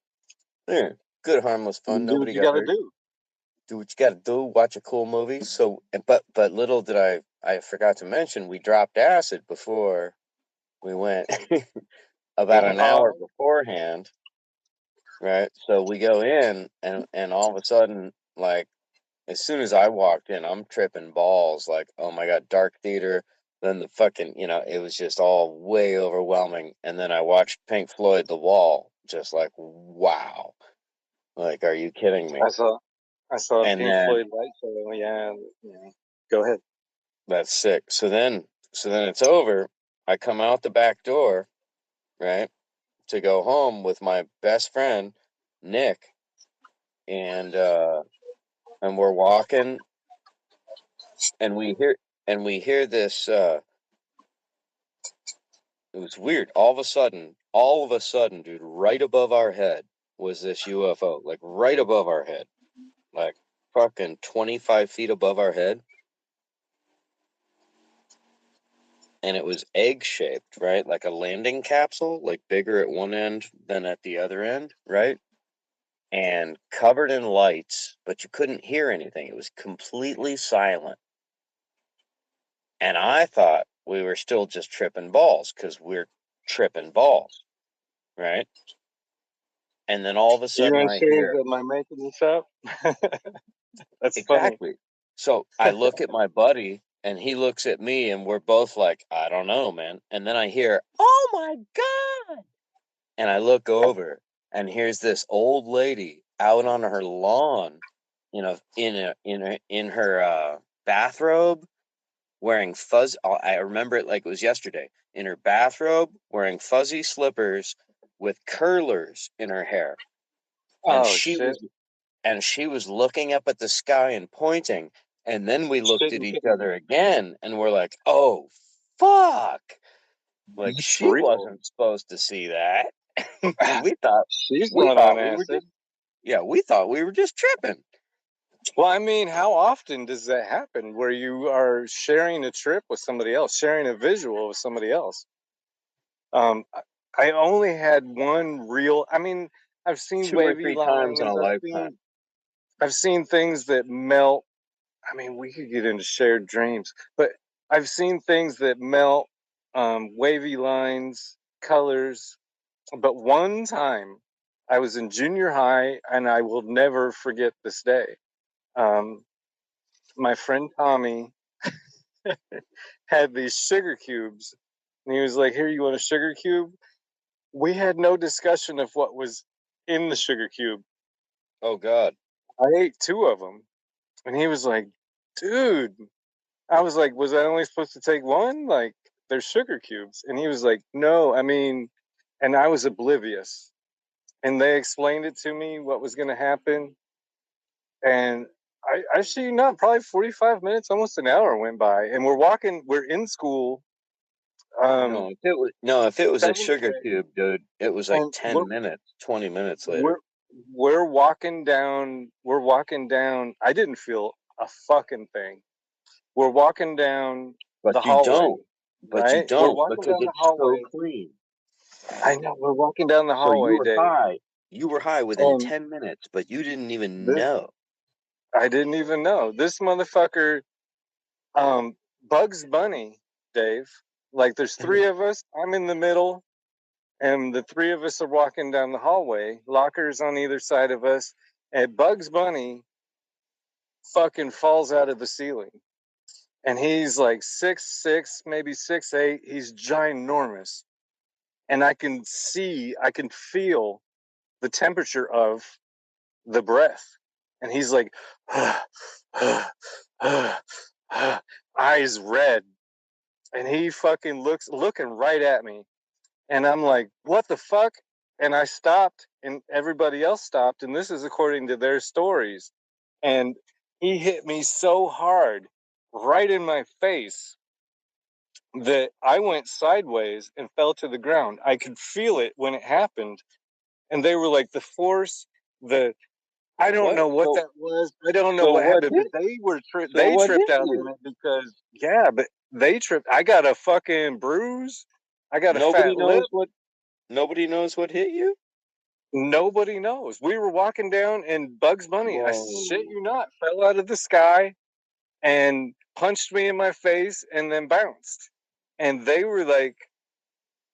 Yeah, good harmless fun. Nobody got hurt. Do what you got to do. Watch a cool movie. So, but little did I forgot to mention, we dropped acid before we went. About an hour beforehand, right? So we go in, and all of a sudden, like, as soon as I walked in, I'm tripping balls. Like, oh my god, dark theater. Then the fucking, it was just all way overwhelming. And then I watched Pink Floyd The Wall, just like, wow. Like, are you kidding me? I saw Pink Floyd light show. Yeah. Go ahead. That's sick. So then it's over. I come out the back door, right, to go home with my best friend, Nick, and we're walking, and we hear this. It was weird. All of a sudden, dude, right above our head was this UFO, like right above our head, like fucking 25 feet above our head. And it was egg shaped, right? Like a landing capsule, like bigger at one end than at the other end, right? And covered in lights, but you couldn't hear anything. It was completely silent. And I thought we were still just tripping balls because we're tripping balls, right? And then all of a sudden I hear, am I making this up? That's exactly. Funny. So I look at my buddy and he looks at me and we're both like, I don't know, man. And then I hear, oh my God. And I look over and here's this old lady out on her lawn in her bathrobe, wearing fuzz. I remember it like it was yesterday. In her bathrobe, wearing fuzzy slippers with curlers in her hair, and Oh she shit! was looking up at the sky and pointing. And then we looked Shit at and each kidding. other again, and we're like, "Oh, fuck!" Like It's she real. wasn't supposed to see that. Ah, we thought she's we not on thought we were acid. just we thought we were just tripping. Well, I mean, how often does that happen where you are sharing a trip with somebody else, sharing a visual with somebody else? Um, I I only had one real. I mean, I've seen 2 or 3 wavy times in a lines. lifetime. I've seen things that melt. I mean, we could get into shared dreams, but I've seen things that melt, wavy lines, colors. But one time, I was in junior high, and I will never forget this day. Um, my friend Tommy had these sugar cubes, and he was like, "Here, you want a sugar cube?" We had no discussion of what was in the sugar cube. Oh God. I ate 2 of them, and he was like, "Dude," I was like, "Was I only supposed to take 1? Like, they're sugar cubes." And he was like, "No, I mean," and I was oblivious. And they explained it to me what was going to happen, and I see you not, probably 45 minutes, almost an hour went by, and we're in school, um, If it was a 7th sugar grade, cube, dude, it was like and 10 minutes, 20 minutes later. we're walking down. We're walking down. I didn't feel a fucking thing. We're walking down But the you hallway, don't. But you right? We're don't walking because down the it's so hallway. clean. I know. We're walking down the So you hallway, were Dave, high. You were high within and 10 minutes, but you didn't even this know. I didn't even know. This motherfucker, um, Bugs Bunny, Dave. Like, there's 3 of us. I'm in the middle, and the 3 of us are walking down the hallway. Lockers on either side of us, and Bugs Bunny fucking falls out of the ceiling. And he's like 6'6", maybe 6'8". He's ginormous. And I can feel the temperature of the breath. And he's like, eyes red. And he fucking looking right at me. And I'm like, what the fuck? And I stopped, and everybody else stopped. And this is according to their stories. And he hit me so hard right in my face that I went sideways and fell to the ground. I could feel it when it happened. And they were like, the force, I don't What? know what that was. I don't know So what what happened, hit? but So they what hit tripped out on you? it because, yeah, but they tripped. I got a fucking bruise. I got a Nobody fat lip. knows what. Nobody knows what hit you. Nobody knows. We were walking down, and Bugs Bunny, I shit Whoa. you not, fell out of the sky and punched me in my face and then bounced. And they were like,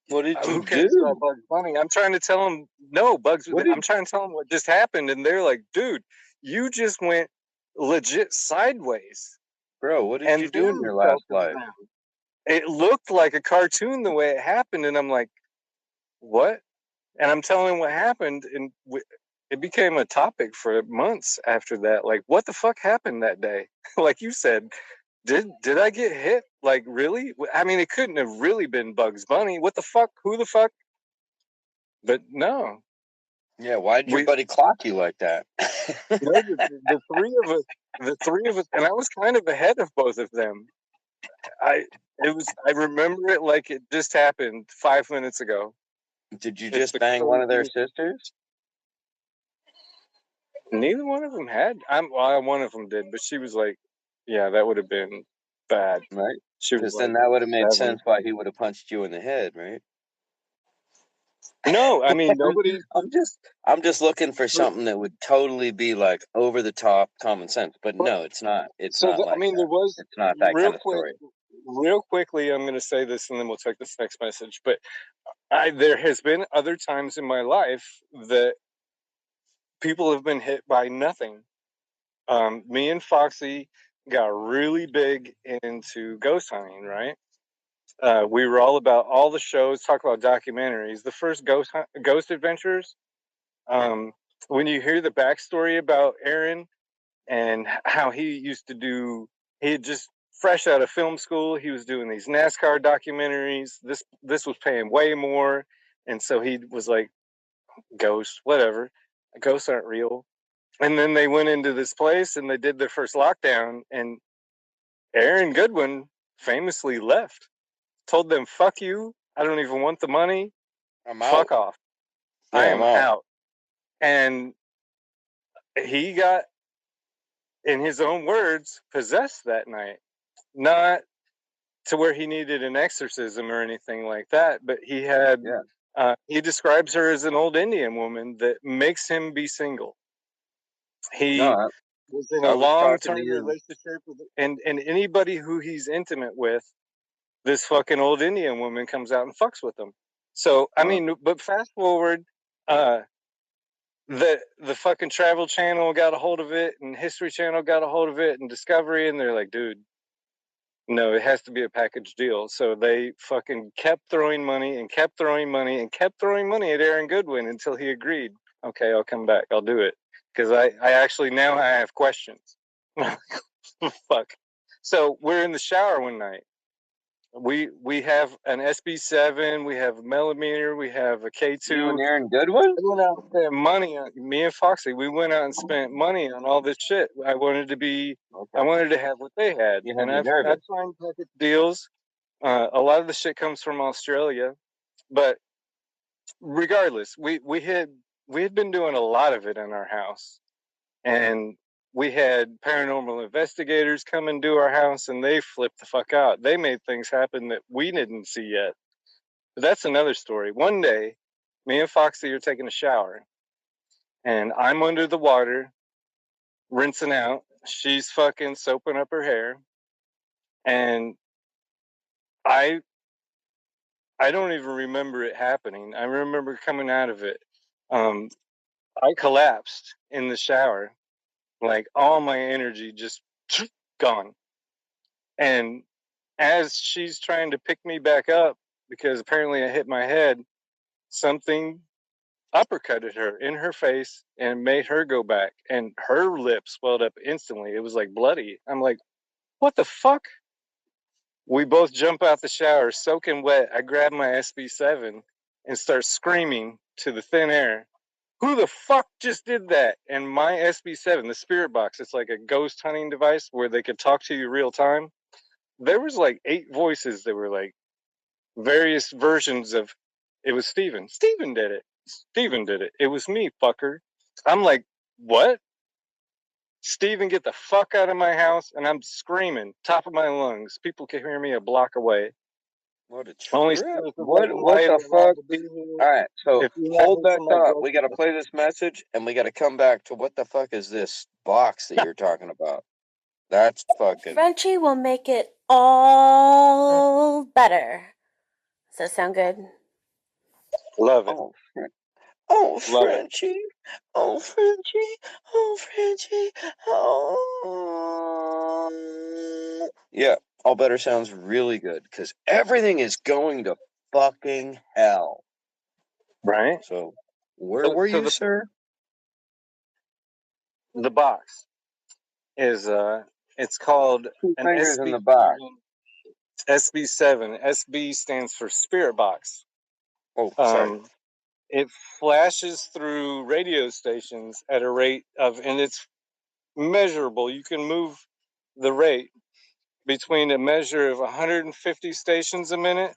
What did you who cares about do? Bugs Bunny? I'm trying to tell them, no, What I'm did trying to tell them what just happened. And they're like, dude, you just went legit sideways Bro? What did you and do in then your fell last to the life? ground. It looked like a cartoon the way it happened. And I'm like, what? And I'm telling him what happened. And it became a topic for months after that. Like, what the fuck happened that day? Like you said, did I get hit? Like, really? I mean, it couldn't have really been Bugs Bunny. What the fuck? Who the fuck? But no, Yeah. Why did your we buddy clock you like that? no the 3 of us, and I was kind of ahead of both of them. I remember it like it just happened 5 minutes ago. Did you It's just the bang one of their craziest. sisters? Neither one of them had. One of them did, but she was like, yeah, that would have been bad. Right. She was Because then like that would have made 7. sense why he would have punched you in the head, right? No, I mean nobody. I'm just looking for something that would totally be like over the top common sense. But no, it's not. It's So not I like mean, there that. was It's not that real kind of quick, story. real quickly. I'm going to say this, and then we'll take this next message. But there has been other times in my life that people have been hit by nothing. Me and Foxy got really big into ghost hunting, right? We were all about all the shows, talk about documentaries. The first ghost adventures. Um, when you hear the backstory about Aaron, and how he used to do. He had just fresh out of film school. He was doing these NASCAR documentaries. This was paying way more, and so he was like, "Ghosts, whatever. Ghosts aren't real." And then they went into this place and they did their first lockdown, and Aaron Goodwin famously left, told them, "Fuck you. I don't even want the money. I'm Fuck out. off. Yeah, I am I'm out." out." And he got, in his own words, possessed that night. Not to where he needed an exorcism or anything like that, but he had, he describes her as an old Indian woman that makes him be single. He was in a long-term relationship with, and anybody who he's intimate with, this fucking old Indian woman comes out and fucks with him. So, I mean, but fast forward, the fucking Travel Channel got a hold of it, and History Channel got a hold of it, and Discovery, and they're like, dude, no, it has to be a package deal. So they fucking kept throwing money and kept throwing money and kept throwing money at Aaron Goodwin until he agreed. Okay, I'll come back. I'll do it. Because I actually now I have questions. Fuck. So we're in the shower one night. We have an SB7, we have a millimeter, we have a K2. You and Aaron Goodwin? We went out and spent money on, me and Foxy, we went out and spent money on all this shit. I wanted to have what they had. And I've signed package deals. A lot of the shit comes from Australia. But regardless, we had been doing a lot of it in our house. And we had paranormal investigators come and do our house, and they flipped the fuck out. They made things happen that we didn't see yet. But that's another story. One day, me and Foxy are taking a shower, and I'm under the water, rinsing out. She's fucking soaping up her hair, and I don't even remember it happening. I remember coming out of it. I collapsed in the shower, like all my energy just gone. And as she's trying to pick me back up, because apparently I hit my head, something uppercutted her in her face and made her go back. And her lips swelled up instantly. It was like bloody. I'm like, what the fuck? We both jump out the shower, soaking wet. I grab my SB7 and start screaming to the thin air, who the fuck just did that? And my SB7, the spirit box, it's like a ghost hunting device where they could talk to you real time. There was like 8 voices that were like various versions of, it was Steven. Steven did it. Steven did it. It was me, fucker. I'm like, what? Steven, get the fuck out of my house. And I'm screaming, top of my lungs. People can hear me a block away. What a trip. What the fuck? All right, so hold that thought. We got to play this message, and we got to come back to what the fuck is this box that you're talking about? That's fucking... Frenchie will make it all better. Does that sound good? Love it. Oh, Frenchie. Oh, Frenchie. Oh, Frenchie. Oh. Yeah, all better sounds really good because everything is going to fucking hell. Right? So, where were you, sir? The box is, it's called an SB7. In the box. SB7. SB stands for Spirit Box. Oh, sorry. It flashes through radio stations at a rate of, and it's measurable. You can move the rate between a measure of 150 stations a minute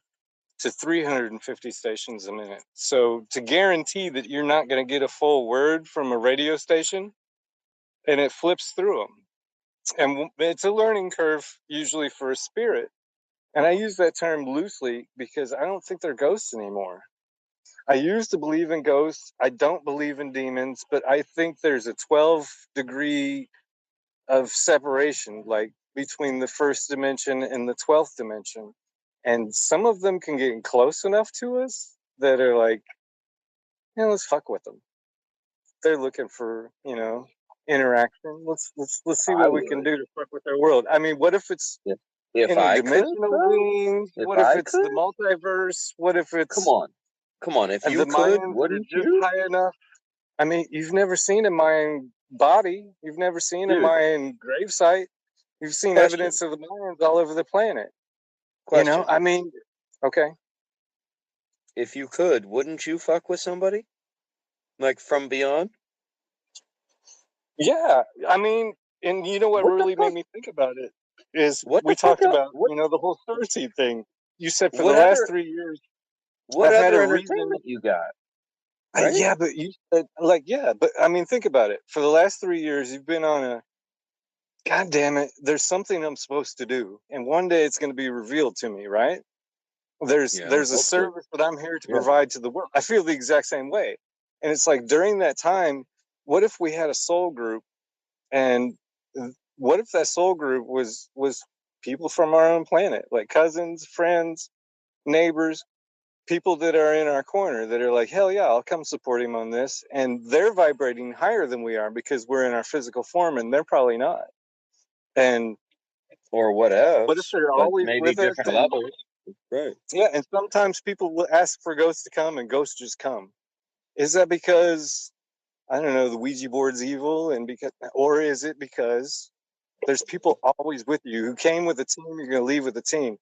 to 350 stations a minute. So to guarantee that you're not going to get a full word from a radio station, and it flips through them. And it's a learning curve usually for a spirit. And I use that term loosely because I don't think they're ghosts anymore. I used to believe in ghosts. I don't believe in demons, but I think there's a 12-degree of separation, like between the first dimension and the 12th dimension. And some of them can get close enough to us that are like, let's fuck with them. They're looking for, interaction. Let's see what we can do to fuck with their world. I mean, what if it's interdimensional beings? What if it's the multiverse? What if it's... Come on, if you could, wouldn't you? High enough. I mean, you've never seen a Mayan body. You've never seen a Dude. Mayan gravesite. You've seen Question. evidence of the Mayans all over the planet. Question. You know, I mean, okay. If you could, wouldn't you fuck with somebody? Like from beyond? Yeah, I mean, and you know what What the really made fuck? me think about it is What we the fuck talked el- about, what- you know, the whole starseed thing. You said for the What last other 3 years, what I've had other a reason. entertainment you got? Right? Yeah, but you said, like, yeah, but I mean, think about it. For the last 3 years, you've been on a, God damn it, there's something I'm supposed to do, and one day it's going to be revealed to me, right? There's Yeah, a hopefully. service that I'm here to Yeah. provide to the world. I feel the exact same way, and it's like during that time, what if we had a soul group, and what if that soul group was people from our own planet, like cousins, friends, neighbors, people that are in our corner that are like, hell yeah, I'll come support him on this, and they're vibrating higher than we are because we're in our physical form, and they're probably not. And Or what else? what if they're but always maybe with us? different levels. Right. Yeah, and sometimes people will ask for ghosts to come, and ghosts just come. Is that because, I don't know, the Ouija board's evil, and because, or is it because there's people always with you who came with a team, you're going to leave with a team?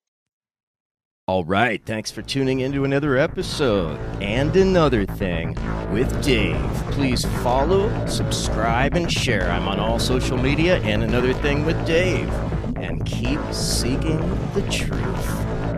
All right, thanks for tuning into another episode and another thing with Dave. Please follow, subscribe, and share. I'm on all social media and another thing with Dave. And keep seeking the truth.